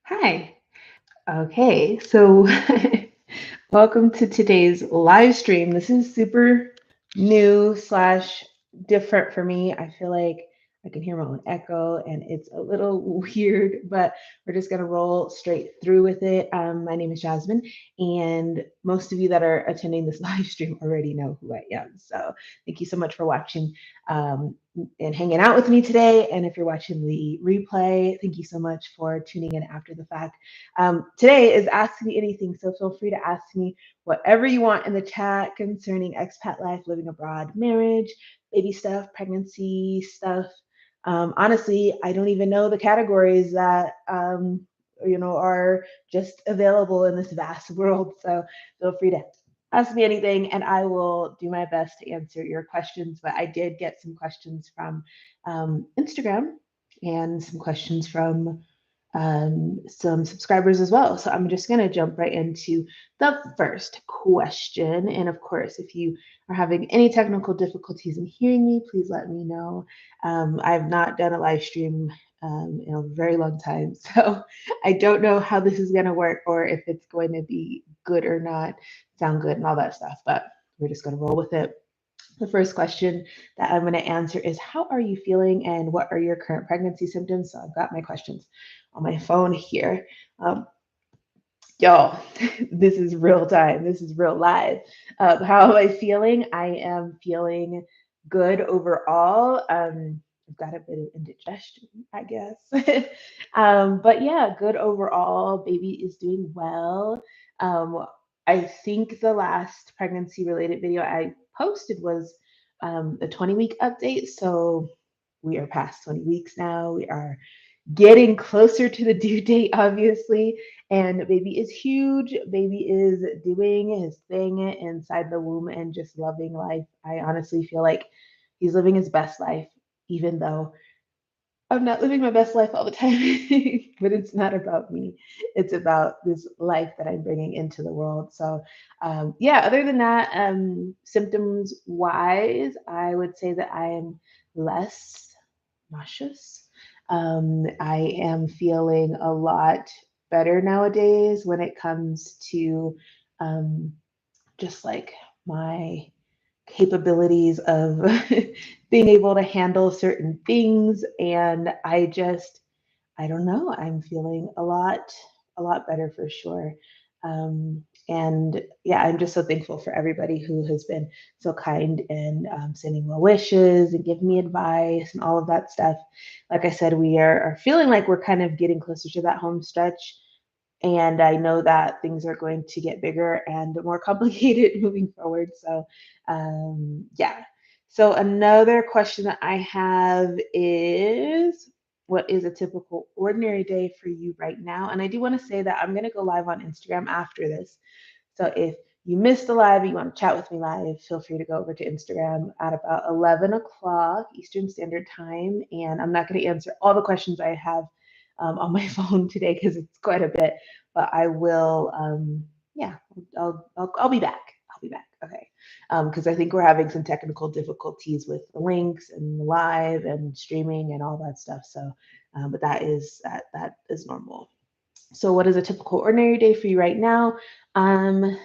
Hi. Okay, so welcome to today's live stream. This is super new slash different for me. I feel like I can hear my own echo and it's a little weird, but we're just gonna roll straight through with it. My name is Jasmine, and most of you that are attending this live stream already know who I am. So thank you so much for watching and hanging out with me today. And if you're watching the replay, thank you so much for tuning in after the fact. Today is Ask Me Anything, so feel free to ask me whatever you want in the chat concerning expat life, living abroad, marriage, baby stuff, pregnancy stuff. Honestly, I don't even know the categories that are just available in this vast world. So feel free to ask me anything, and I will do my best to answer your questions. But I did get some questions from Instagram and some questions from some subscribers as well. So I'm just going to jump right into the first question. And of course, if you are having any technical difficulties in hearing me, please let me know. I've not done a live stream in a very long time. So I don't know how this is going to work or if it's going to be good or not, sound good and all that stuff. But we're just going to roll with it. The first question that I'm going to answer is, how are you feeling and what are your current pregnancy symptoms? So I've got my questions on my phone here. Um, y'all, this is real time. This is real live. How am I feeling? I am feeling good overall. I've got a bit of indigestion, I guess. But yeah, good overall. Baby is doing well. Um, I think the last pregnancy related video I posted was a 20-week update. So we are past 20 weeks now. We are getting closer to the due date, obviously. And baby is huge. Baby is doing his thing inside the womb and just loving life. I honestly feel like he's living his best life, even though I'm not living my best life all the time. But it's not about me. It's about this life that I'm bringing into the world. So, yeah, other than that, symptoms wise, I would say that I am less nauseous. I am feeling a lot better nowadays when it comes to um, just like my capabilities of being able to handle certain things. And I don't know, I'm feeling a lot better for sure. And yeah, I'm just so thankful for everybody who has been so kind and sending well wishes and giving me advice and all of that stuff. Like I said, we are feeling like we're kind of getting closer to that home stretch. And I know that things are going to get bigger and more complicated moving forward. So, yeah. So, another question that I have is, what is a typical ordinary day for you right now? And I do want to say that I'm going to go live on Instagram after this. So, if you missed the live, you want to chat with me live, feel free to go over to Instagram at about 11 o'clock Eastern Standard Time. And I'm not going to answer all the questions I have on my phone today because it's quite a bit, but I will, yeah, I'll be back. I'll be back. Okay. Because I think we're having some technical difficulties with the links and the live and streaming and all that stuff. So, but that is normal. So, what is a typical ordinary day for you right now? Um,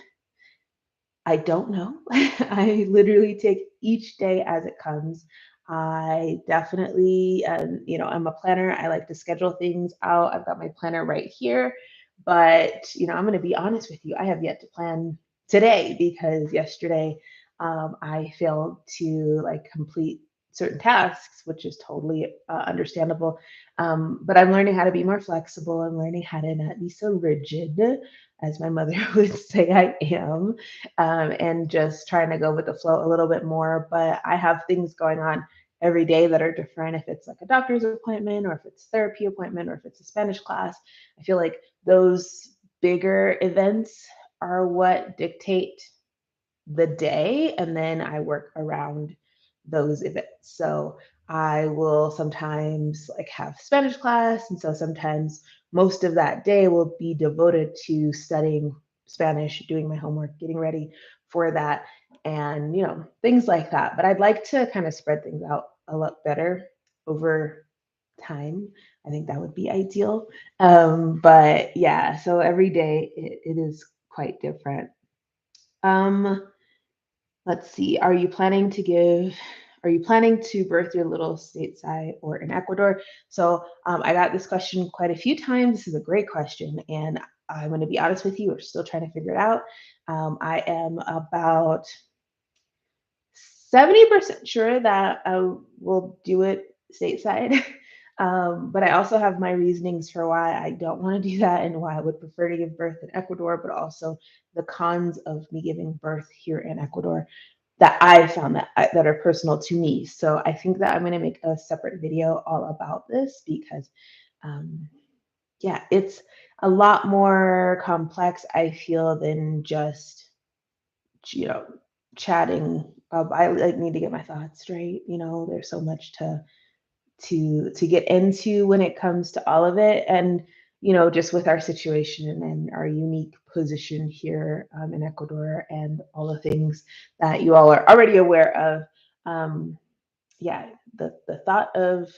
I don't know. I literally take each day as it comes. I definitely, I'm a planner. I like to schedule things out. I've got my planner right here. But, I'm going to be honest with you. I have yet to plan today because yesterday I failed to like complete certain tasks, which is totally understandable. But I'm learning how to be more flexible. I'm learning how to not be so rigid, as my mother would say I am, and just trying to go with the flow a little bit more. But I have things going on every day that are different. If it's like a doctor's appointment, or if it's therapy appointment, or if it's a Spanish class, I feel like those bigger events are what dictate the day, and then I work around those events. So I will sometimes like have Spanish class, and so sometimes most of that day will be devoted to studying Spanish, doing my homework, getting ready for that, and things like that. But I'd like to kind of spread things out a lot better over time. I think that would be ideal. But yeah, so every day it is quite different. Um, let's see. Are you planning to birth your little stateside or in Ecuador? So I got this question quite a few times. This is a great question. And I'm going to be honest with you, we're still trying to figure it out. I am about 70% sure that I will do it stateside. But I also have my reasonings for why I don't want to do that and why I would prefer to give birth in Ecuador, but also the cons of me giving birth here in Ecuador that I found that are personal to me. So I think that I'm going to make a separate video all about this because, um, yeah, it's a lot more complex, I feel, than just you know chatting. I like need to get my thoughts straight. There's so much to get into when it comes to all of it, and just with our situation and our unique position here in Ecuador and all the things that you all are already aware of. Yeah, the thought of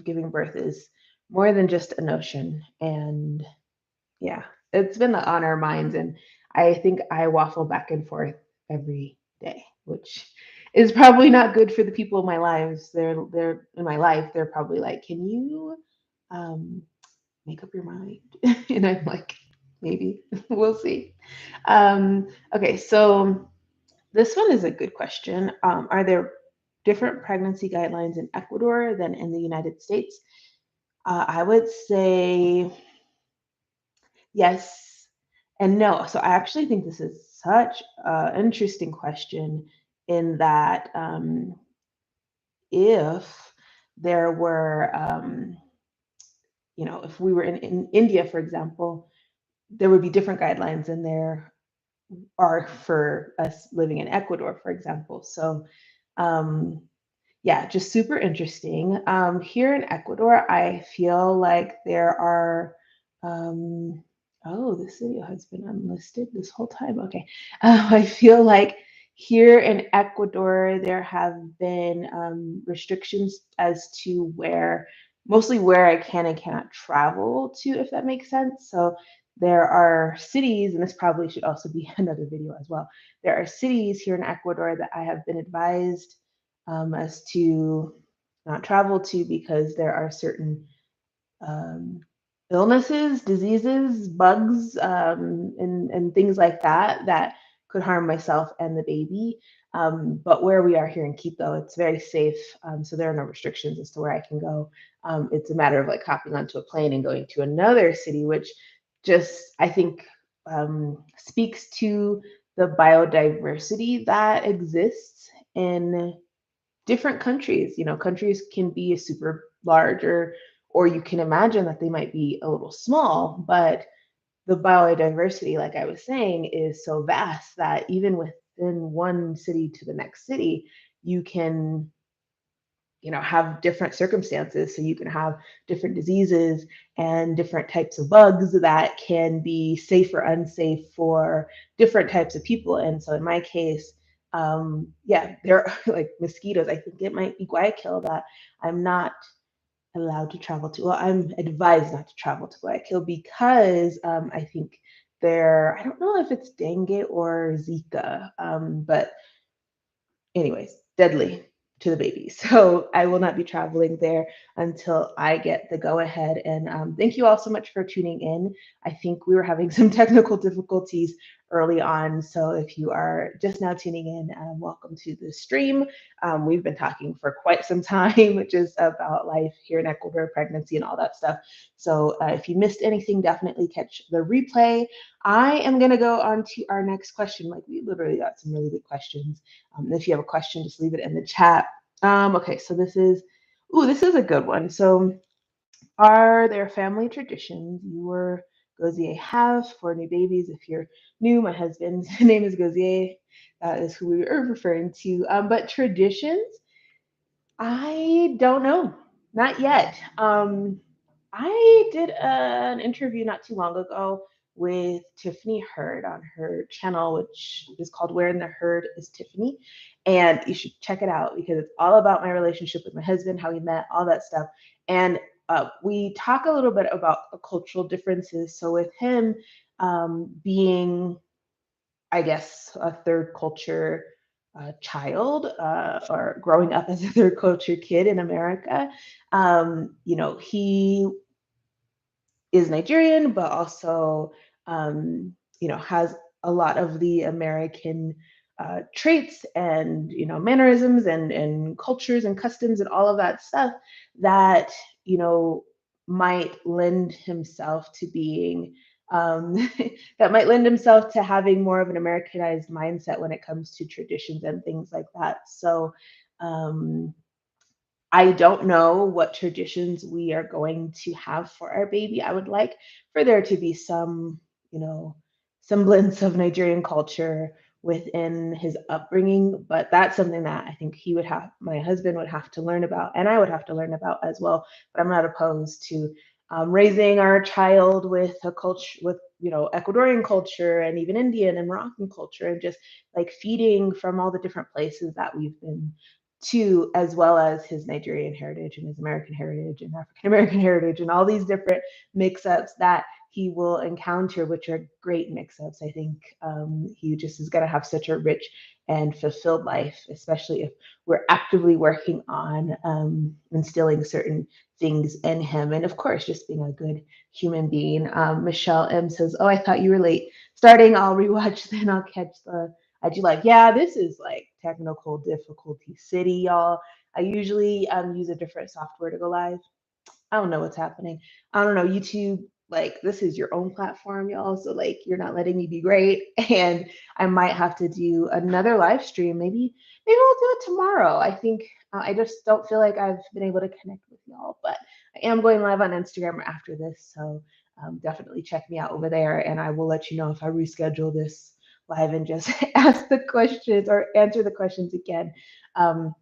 giving birth is more than just a notion, and yeah, it's been on our minds, and I think I waffle back and forth every day, which is probably not good for the people in my lives. They're in my life. They're probably like, "Can you um, make up your mind?" And I'm like, "Maybe we'll see." Okay, so this one is a good question. Are there different pregnancy guidelines in Ecuador than in the United States? I would say yes and no. So I actually think this is such an interesting question in that if there were, if we were in India, for example, there would be different guidelines than there are for us living in Ecuador, for example. So, um, yeah, just super interesting. Here in Ecuador, I feel like there are, um, oh, this video has been unlisted this whole time. Okay. I feel like here in Ecuador, there have been restrictions as to mostly where I can and cannot travel to, if that makes sense. So there are cities, and this probably should also be another video as well. There are cities here in Ecuador that I have been advised as to not travel to because there are certain um, illnesses, diseases, bugs, and things like that could harm myself and the baby. But where we are here in Quito, it's very safe. So there are no restrictions as to where I can go. It's a matter of like hopping onto a plane and going to another city, which just I think speaks to the biodiversity that exists in different countries. Countries can be super large, or you can imagine that they might be a little small, but the biodiversity, like I was saying, is so vast that even within one city to the next city, you can have different circumstances. So you can have different diseases and different types of bugs that can be safe or unsafe for different types of people. And so in my case, yeah, there are like mosquitoes. I think it might be Guayaquil that I'm not allowed to travel to. Well, I'm advised not to travel to Guayaquil because I think I don't know if it's dengue or Zika, but anyways, deadly to the baby. So I will not be traveling there until I get the go ahead. And thank you all so much for tuning in. I think we were having some technical difficulties early on. So if you are just now tuning in, welcome to the stream. We've been talking for quite some time, just about life here in Ecuador, pregnancy, and all that stuff. So if you missed anything, definitely catch the replay. I am going to go on to our next question. Like, we literally got some really good questions. If you have a question, just leave it in the chat. Okay, so this is a good one. So, are there family traditions you or Gozier have for new babies? If you're new, my husband's name is Gozier. That is who we are referring to. But traditions, I don't know. Not yet. I did an interview not too long ago with Tiffany Hurd on her channel, which is called Where in the Herd is Tiffany. And you should check it out because it's all about my relationship with my husband, how we met, all that stuff. And we talk a little bit about cultural differences. So with him being, I guess, a third culture child or growing up as a third culture kid in America, he is Nigerian, but also, has a lot of the American traits and, mannerisms and cultures and customs and all of that stuff that, you know, might lend himself to being, um, that might lend himself to having more of an Americanized mindset when it comes to traditions and things like that. So, um, I don't know what traditions we are going to have for our baby. I would like for there to be some, semblance of Nigerian culture within his upbringing, but that's something that I think my husband would have to learn about, and I would have to learn about as well. But I'm not opposed to raising our child with a culture, with Ecuadorian culture and even Indian and Moroccan culture, and just like feeding from all the different places that we've been to, as well as his Nigerian heritage and his American heritage and African American heritage and all these different mix ups that he will encounter, which are great mix ups. I think he just is going to have such a rich and fulfilled life, especially if we're actively working on instilling certain things in him. And of course, just being a good human being. Michelle M says, "Oh, I thought you were late. Starting, I'll rewatch, then I'll catch the I do like, yeah, this is like technical difficulty city, y'all. I usually use a different software to go live. I don't know what's happening. I don't know. YouTube, like, this is your own platform, y'all. So, like, you're not letting me be great. And I might have to do another live stream. Maybe I'll do it tomorrow. I think I just don't feel like I've been able to connect with y'all. But I am going live on Instagram after this. So, definitely check me out over there. And I will let you know if I reschedule this live and just ask the questions or answer the questions again. Um,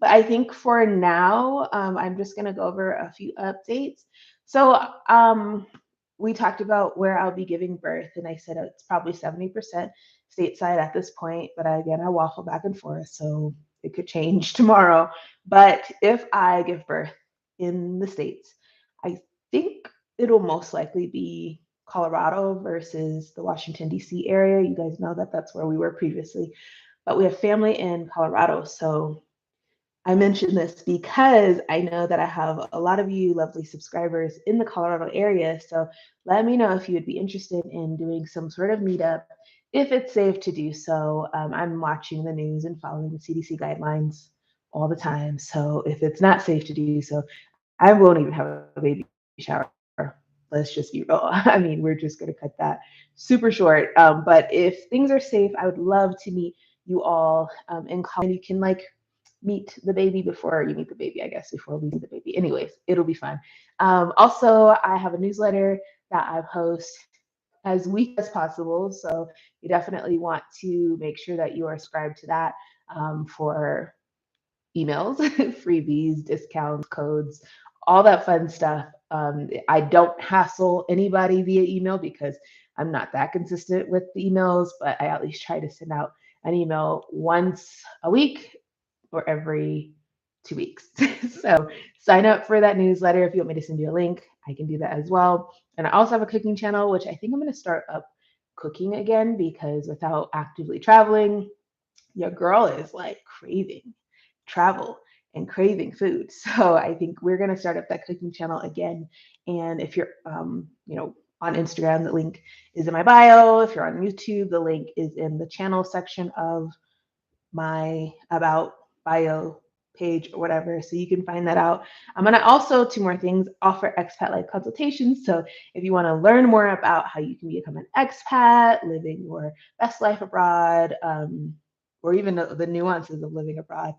but I think for now, I'm just going to go over a few updates. So we talked about where I'll be giving birth, and I said it's probably 70% stateside at this point. But again, I waffle back and forth, so it could change tomorrow. But if I give birth in the States, I think it'll most likely be Colorado versus the Washington, D.C. area. You guys know that that's where we were previously. But we have family in Colorado, so I mention this because I know that I have a lot of you lovely subscribers in the Colorado area. So let me know if you would be interested in doing some sort of meetup if it's safe to do so. I'm watching the news and following the CDC guidelines all the time. So if it's not safe to do so, I won't even have a baby shower. Let's just be real. I mean, we're just going to cut that super short. But if things are safe, I would love to meet you all in Colorado. You can like meet the baby before you meet the baby, I guess, before we see the baby. Anyways, it'll be fun. Also, I have a newsletter that I post as weekly as possible. So you definitely want to make sure that you are subscribed to that for emails, freebies, discounts, codes, all that fun stuff. I don't hassle anybody via email because I'm not that consistent with the emails, but I at least try to send out an email once a week or every 2 weeks. So sign up for that newsletter. If you want me to send you a link, I can do that as well. And I also have a cooking channel, which I think I'm going to start up cooking again because without actively traveling, your girl is like craving travel and craving food. So I think we're going to start up that cooking channel again. And if you're, on Instagram, the link is in my bio. If you're on YouTube, the link is in the channel section of my about bio page or whatever, so you can find that out. I'm gonna also, two more things, offer expat life consultations. So if you want to learn more about how you can become an expat, living your best life abroad, or even the nuances of living abroad,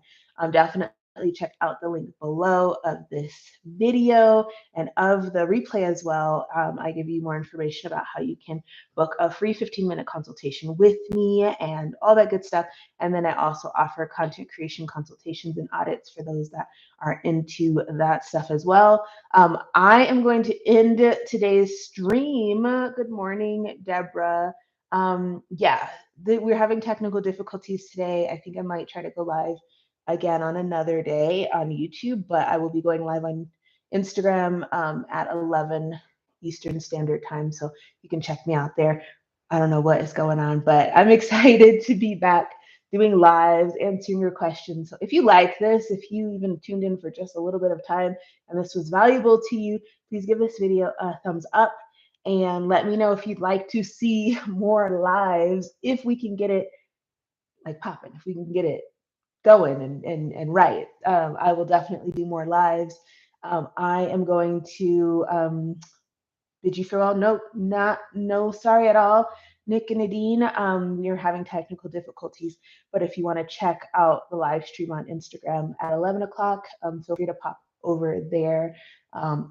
definitely check out the link below of this video and of the replay as well. I give you more information about how you can book a free 15-minute consultation with me and all that good stuff. And then I also offer content creation consultations and audits for those that are into that stuff as well. I am going to end today's stream. Good morning, Deborah. We're having technical difficulties today. I think I might try to go live again on another day on YouTube, but I will be going live on Instagram at 11 Eastern Standard Time. So you can check me out there. I don't know what is going on, but I'm excited to be back doing lives, answering your questions. So if you like this, if you even tuned in for just a little bit of time and this was valuable to you, please give this video a thumbs up and let me know if you'd like to see more lives, if we can get it like popping, if we can get it going and right. I will definitely do more lives. I am going to bid you farewell. No, sorry at all, Nick and Nadine. We are having technical difficulties, but if you want to check out the live stream on Instagram at 11 o'clock, feel free to pop over there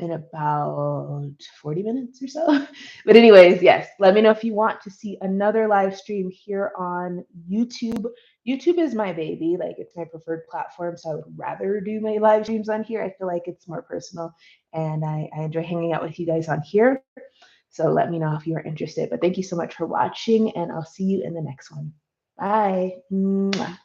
in about 40 minutes or so. But anyways, yes, let me know if you want to see another live stream here on YouTube. YouTube is my baby, like it's my preferred platform, so I would rather do my live streams on here. I feel like it's more personal and I enjoy hanging out with you guys on here. So let me know if you are interested. But thank you so much for watching, and I'll see you in the next one. Bye. Mwah.